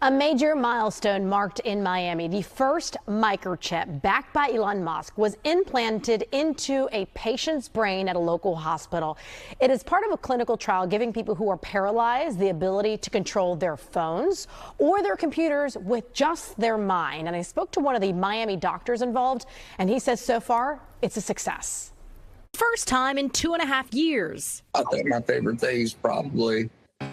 A major milestone marked in Miami. The first microchip backed by Elon Musk was implanted into a patient's brain at a local hospital. It is part of a clinical trial giving people who are paralyzed the ability to control their phones or their computers with just their mind. And I spoke to one of the Miami doctors involved, and he says so far it's a success. First time in 2.5 years. I think my favorite thing is probably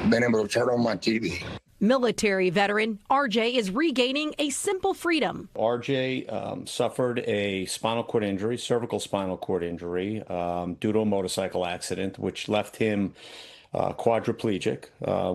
being able to turn on my TV. Military veteran RJ is regaining a simple freedom. RJ suffered a spinal cord injury, cervical spinal cord injury, due to a motorcycle accident, which left him quadriplegic,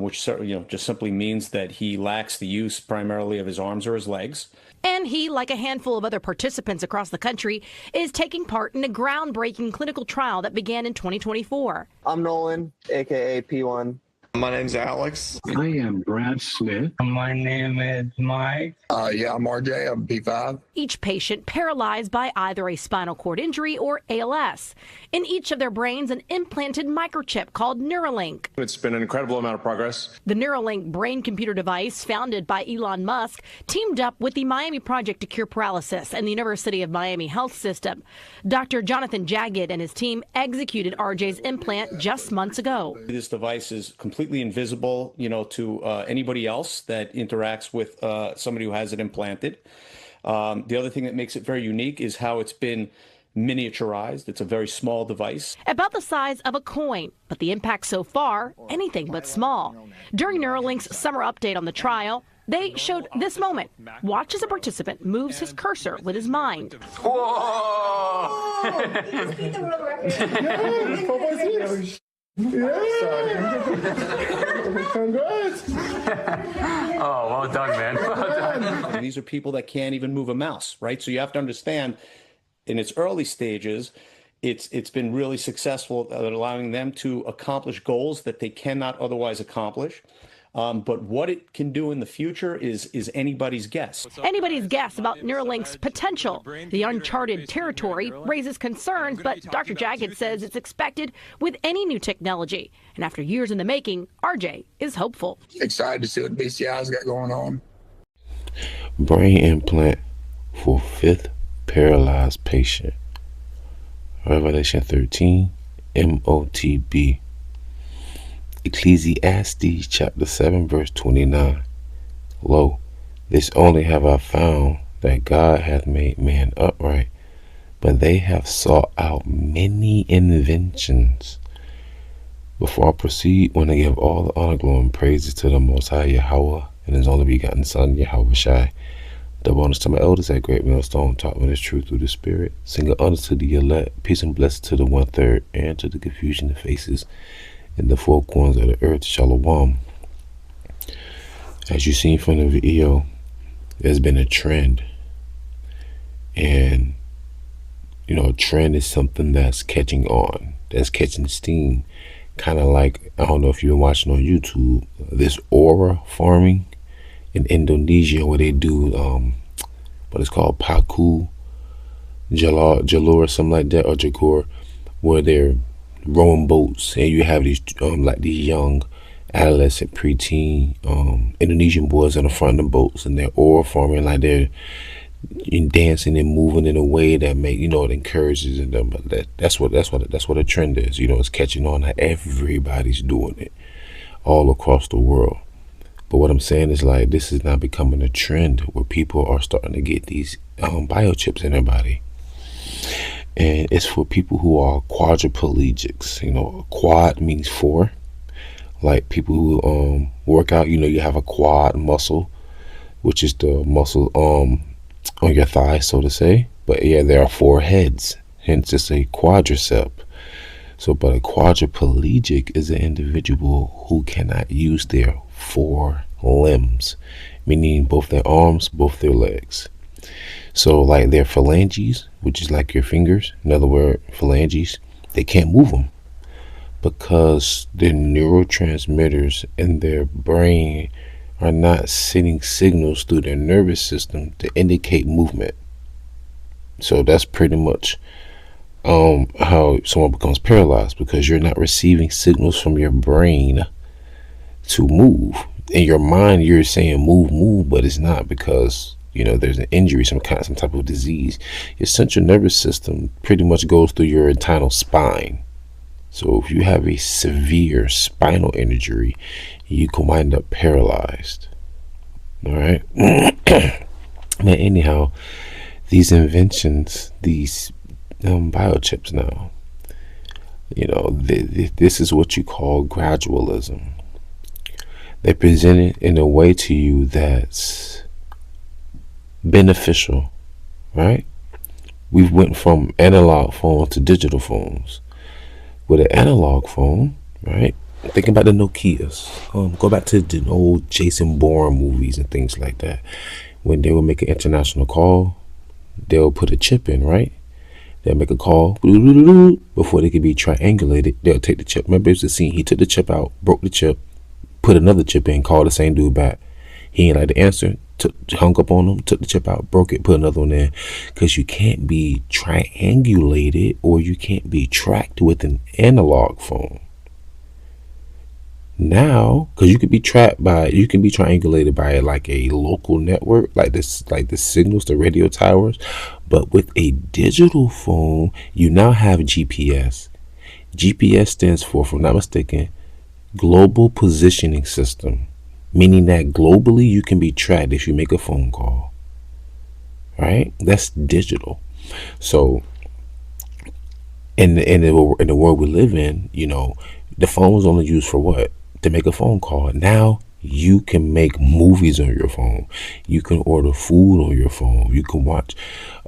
which just simply means that he lacks the use primarily of his arms or his legs. And he, like a handful of other participants across the country, is taking part in a groundbreaking clinical trial that began in 2024. I'm Nolan, aka P1. My name's Alex. I am Brad Smith. My name is Mike. Yeah, I'm RJ. I'm P5. Each patient paralyzed by either a spinal cord injury or ALS. In each of their brains, an implanted microchip called Neuralink. It's been an incredible amount of progress. The Neuralink brain-computer device, founded by Elon Musk, teamed up with the Miami Project to Cure Paralysis and the University of Miami Health System. Dr. Jonathan Jagged and his team executed RJ's implant just months ago. This device is completely invisible, to anybody else that interacts with somebody who has it implanted. The other thing that makes it very unique is how it's been miniaturized. It's a very small device. About the size of a coin, but the impact so far, anything but small. During Neuralink's summer update on the trial, they showed this moment. Watch as a participant moves his cursor with his mind. Whoa! Let's beat the world record. Congrats! Oh, well done, man. Well done. And these are people that can't even move a mouse, right? So you have to understand, in its early stages, it's been really successful at allowing them to accomplish goals that they cannot otherwise accomplish. But what it can do in the future is anybody's guess. Anybody's guess about Neuralink's potential. The uncharted territory raises concerns, but Dr. Jagged says it's expected with any new technology. And after years in the making, RJ is hopeful. Excited to see what BCI's got going on. Brain implant for 5th paralyzed patient. Revelation 13, MOTB. Ecclesiastes chapter 7 verse 29. Lo, this only have I found, that God hath made man upright, but they have sought out many inventions. Before I proceed, when I give all the honor, glory, and praises to the Most High YAHAWAH and His only begotten Son YAHAWASHI. Double honors to my elders at Great MILESTONE, taught me this truth through the Spirit. Single honors to the elect, peace and blessings to the 1/3, and to the confusion that faces in the 4 corners of the earth. Shalom. As you've seen from the video, there's been a trend. And, a trend is something that's catching on, that's catching steam. Kind of like, I don't know if you've been watching on YouTube, this aura farming in Indonesia, where they do what is called paku, jalur, something like that, or jagur, where they're rowing boats, and you have these like these young adolescent preteen Indonesian boys on the front of the boats, and they're oil farming, like they're dancing and moving in a way that it encourages them. But that's what a trend is. It's catching on. Everybody's doing it all across the world. But what I'm saying is, like, this is now becoming a trend where people are starting to get these biochips in their body. And it's for people who are quadriplegics. Quad means 4. Like people who work out, you have a quad muscle, which is the muscle on your thigh, so to say. But yeah, there are 4 heads, hence it's a quadricep. So, but a quadriplegic is an individual who cannot use their 4 limbs, meaning both their arms, both their legs. So like their phalanges, which is like your fingers, in other words, phalanges, they can't move them because the neurotransmitters in their brain are not sending signals through their nervous system to indicate movement. So that's pretty much how someone becomes paralyzed, because you're not receiving signals from your brain to move. in your mind you're saying move, but it's not, because there's an injury, some type of disease. Your central nervous system pretty much goes through your entire spine. So if you have a severe spinal injury, you can wind up paralyzed. All right. Now, anyhow, these inventions, these biochips now, this is what you call gradualism. They present it in a way to you that's beneficial, right? We went from analog phones to digital phones. With an analog phone, right? Think about the Nokias. Go back to the old Jason Bourne movies and things like that. When they would make an international call, they'll put a chip in, right? They'll make a call before they could be triangulated. They'll take the chip. Remember, it was the scene. He took the chip out, broke the chip, put another chip in, called the same dude back. He ain't like the answer. Hung up on him, took the chip out, broke it, put another one in. Because you can't be triangulated, or you can't be tracked with an analog phone. Now, because you can be triangulated by like a local network, like the signals, the radio towers. But with a digital phone, you now have GPS. GPS stands for, if I'm not mistaken, Global Positioning System. Meaning that globally you can be tracked if you make a phone call. Right? That's digital. So in the world we live in, the phone was only used for what? To make a phone call. Now you can make movies on your phone. You can order food on your phone. You can watch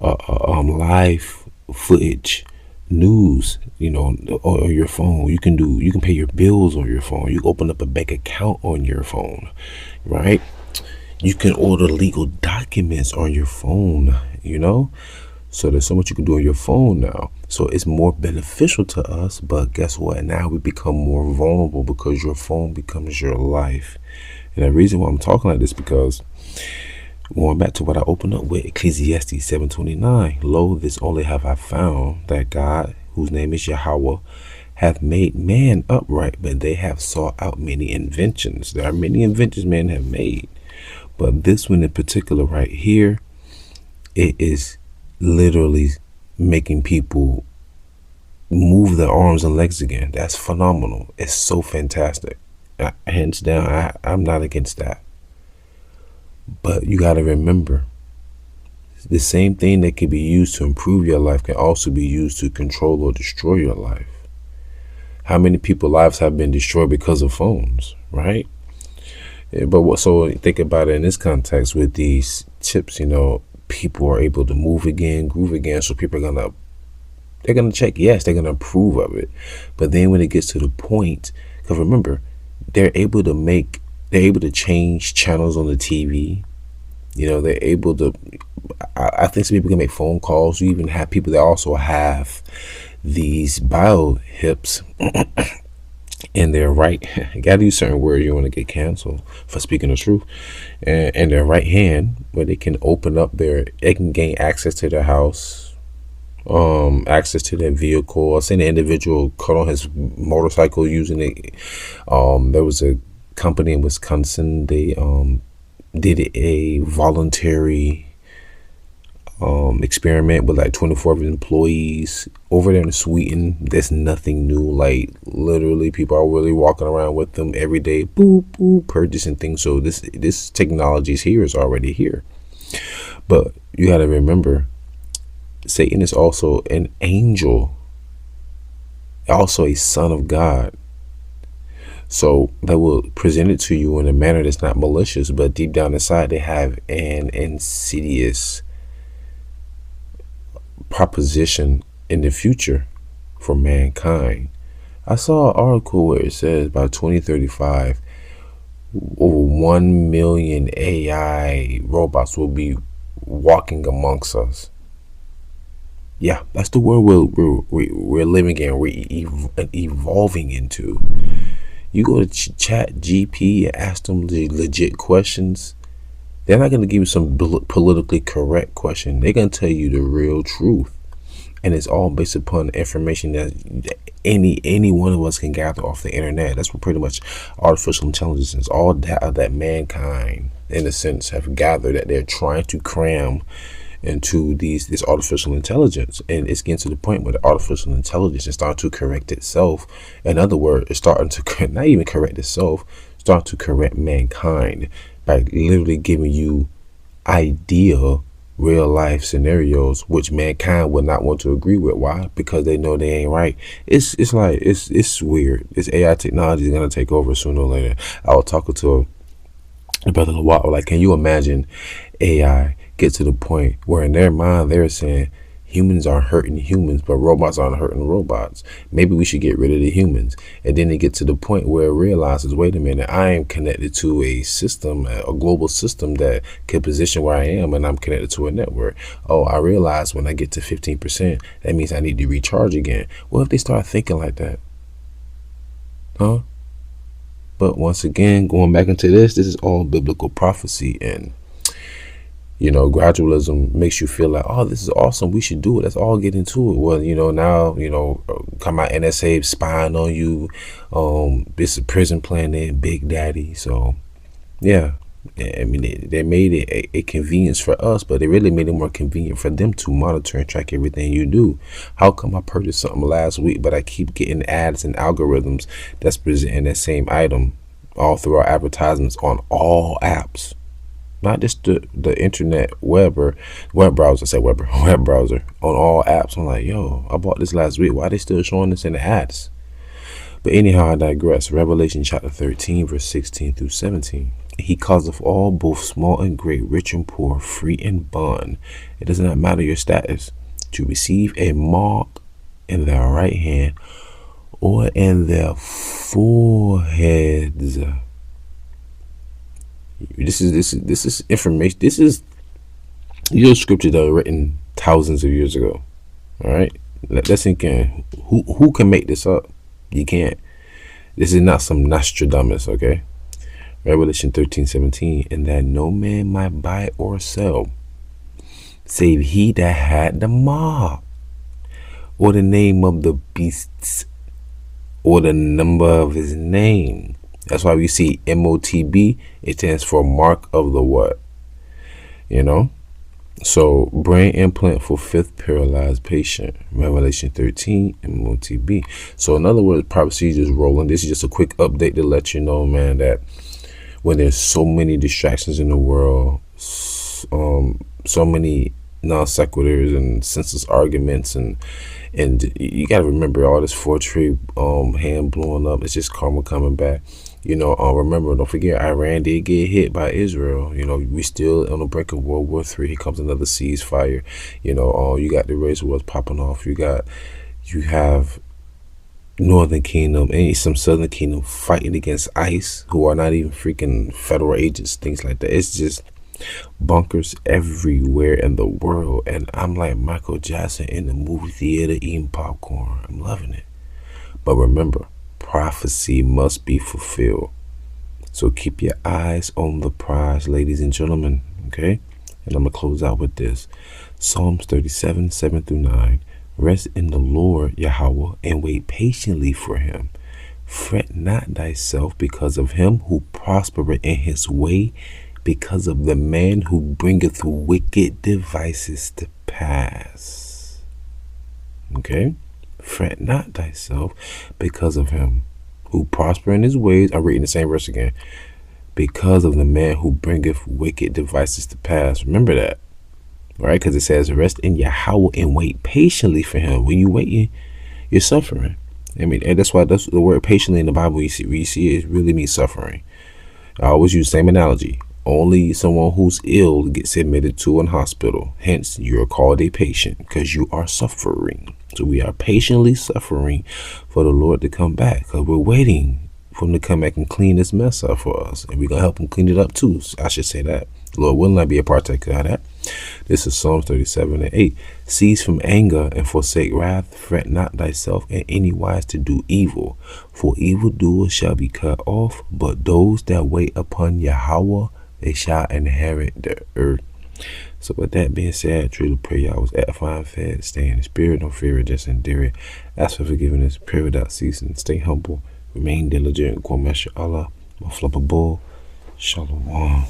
live footage, news, on your phone. You can pay your bills on your phone. You can open up a bank account on your phone, right? You can order legal documents on your phone, So there's so much you can do on your phone now. So it's more beneficial to us, but guess what? Now we become more vulnerable because your phone becomes your life. And the reason why I'm talking like this, because going back to what I opened up with, Ecclesiastes 7:29, lo, this only have I found, that God, whose name is Yahawah, hath made man upright, but they have sought out many inventions. There are many inventions men have made, but this one in particular right here, it is literally making people move their arms and legs again. That's phenomenal. It's so fantastic. Hands down, I'm not against that. But you got to remember, the same thing that can be used to improve your life can also be used to control or destroy your life. How many people's lives have been destroyed because of phones, right? Yeah, but so think about it in this context with these chips, people are able to move again, groove again. So people are they're gonna check, yes, they're gonna approve of it. But then when it gets to the point, because remember, they're able to change channels on the TV. They're able to, I think some people can make phone calls. You even have people that also have these bio hips in their right, you gotta use certain words, you want to get canceled for speaking the truth, and their right hand, where they can open up they can gain access to their house, access to their vehicle. I've seen an individual caught on his motorcycle using it. There was a company in Wisconsin, they did a voluntary experiment with like 24 employees over there in Sweden. There's nothing new. Like literally people are really walking around with them every day, boop boop, purchasing things. So this technology is already here. But you got to remember, Satan is also an angel, also a son of God. So they will present it to you in a manner that's not malicious, but deep down inside they have an insidious proposition in the future for mankind. I saw an article where it says by 2035, over 1 million AI robots will be walking amongst us. Yeah, that's the world we're living in, we're evolving into. You go to Chat GP and ask them the legit questions, they're not going to give you some politically correct question. They're going to tell you the real truth. And it's all based upon information that any one of us can gather off the internet. That's what pretty much artificial intelligence is. All data that mankind, in a sense, have gathered that they're trying to cram into this artificial intelligence. And it's getting to the point where the artificial intelligence is starting to correct itself. In other words, it's starting to not even correct itself, start to correct mankind by literally giving you ideal real life scenarios which mankind would not want to agree with. Why? Because they know they ain't right. It's weird. This AI technology is gonna take over sooner or later. I was talking to a brother YAHAWAH, like, can you imagine AI get to the point where in their mind they're saying humans are hurting humans, but robots aren't hurting robots. Maybe we should get rid of the humans. And then they get to the point where it realizes, wait a minute, I am connected to a system, a global system that can position where I am, and I'm connected to a network. Oh, I realize when I get to 15%, that means I need to recharge again. What if they start thinking like that? Huh? But once again, going back into this is all biblical prophecy, and you know, gradualism makes you feel like, oh, this is awesome, we should do it, let's all get into it. Well, you know, now, you know, come out NSA spying on you, this is prison planet, Big Daddy. So yeah, I mean, they made it a convenience for us, but they really made it more convenient for them to monitor and track everything you do. How come I purchased something last week, but I keep getting ads and algorithms that's presenting that same item all through our advertisements on all apps? Not just the internet web browser, web browser, on all apps. I'm like, yo, I bought this last week. Why are they still showing this in the ads? But anyhow, I digress. Revelation chapter 13, verse 16 through 17. He causeth all, both small and great, rich and poor, free and bond. It does not matter your status, to receive a mark in their right hand or in their foreheads. This is information. This is your scriptures that were written thousands of years ago. All right, let's sink in. Who can make this up? You can't. This is not some Nostradamus. Okay. Revelation 13:17, and that no man might buy or sell, save he that had the mark, or the name of the beasts, or the number of his name. That's why we see MOTB. It stands for mark of the what? You know? So, brain implant for 5th paralyzed patient. Revelation 13, MOTB. So, in other words, prophecy is just rolling. This is just a quick update to let you know, man, that when there's so many distractions in the world, so many non sequiturs and senseless arguments, and you got to remember all this 4-tree hand blowing up. It's just karma coming back. You know, remember, don't forget, Iran did get hit by Israel. You know, we still on the brink of World War III. Here comes another ceasefire. You know, you got the race wars popping off. You have Northern Kingdom and some Southern Kingdom fighting against ICE, who are not even freaking federal agents, things like that. It's just bunkers everywhere in the world. And I'm like Michael Jackson in the movie theater eating popcorn. I'm loving it. But remember, prophecy must be fulfilled. So keep your eyes on the prize, ladies and gentlemen. Okay? And I'm going to close out with this. Psalms 37, 7 through 9. Rest in the Lord, Yahawah, and wait patiently for him. Fret not thyself because of him who prospereth in his way, because of the man who bringeth wicked devices to pass. Okay? Fret not thyself because of him who prosper in his ways. I'm reading the same verse again. Because of the man who bringeth wicked devices to pass. Remember that. Right? Because it says, rest in Yahawah and wait patiently for him. When you waiting, you're suffering. I mean, and that's why the word patiently in the Bible, you see it really means suffering. I always use the same analogy. Only someone who's ill gets admitted to an hospital. Hence, you're called a patient because you are suffering. So we are patiently suffering for the Lord to come back, because we're waiting for him to come back and clean this mess up for us. And we're going to help him clean it up too. I should say that. Lord, will not be a partaker of that. This is Psalms 37 and 8. Cease from anger and forsake wrath. Fret not thyself in any wise to do evil. For evildoers shall be cut off, but those that wait upon Yahawah, they shall inherit the earth. So with that being said, I truly pray y'all was edifying, fed, stay in the spirit, no fear, just endure it. Ask for forgiveness, pray without ceasing, stay humble, remain diligent, Kwamesha Allah, Maflapa Bull, Shalom.